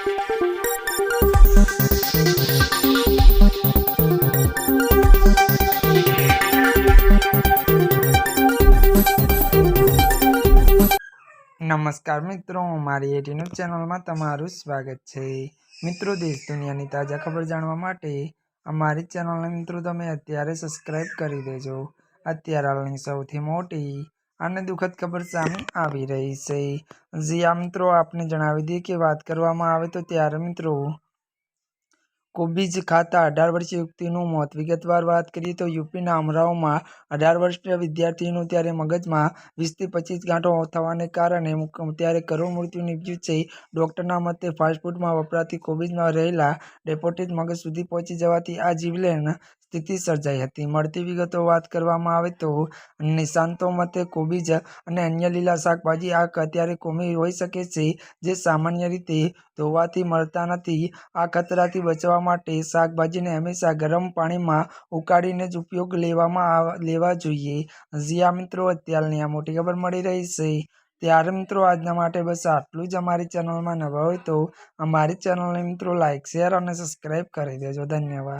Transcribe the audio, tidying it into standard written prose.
नमस्कार मित्रों, मारी एटी न्यूज चैनल में तमारुं स्वागत है। मित्रों, देश दुनियानी ताजा खबर जाणवा माटे अमारी चैनल ने मित्रों तमे अत्यारे सब्सक्राइब करी देजो। अत्यारे हालनी सौथी मोटी अने दुखद खबर सामे आवी रही छे। जी आ मित्रों, आपने जणावी दीए के बात करवामां आवे तो त्यारे मित्रों कोबीज खाता 18 वर्षीय युवतीनुं मौत। विगतवार बात करिए तो यूपीना अमरावमां 18 वर्षीय विद्यार्थीनुं त्यारे मगजमां 20 થી 25 गांठो थवाने कारणे त्यारे करुण मृत्यु निपज्युं छे। डॉक्टरना मते फास्टफूडमां वपराती कोबीजमां रहेला डेपोटिक मगज सुधी पहोंची जवाथी आ जीवलेण स्थिति सर्जाई हती। मळती विगतो वात करवामां आवे तो निष्णातो मते कोबीज अने अन्य लीला शाकभाजी आ त्यारे कोमी होई शके छे जे सामान्य रीते धोवाथी मळता नथी। आ खतराथी बचवा माटे शाकभाजीने हमेशा गरम पाणीमां उकाळीने ज उपयोग लेवा जोईए। जी आ मित्रों, अत्याરની આ મોટી ખબર મળી રહી છે। ત્યારે મિત્રો આજના માટે બસ આટલું જ। અમારી ચેનલમાં નવા હોય તો અમારી ચેનલને મિત્રો લાઈક, શેર અને સબસ્ક્રાઇબ કરી દેજો। ધન્યવાદ।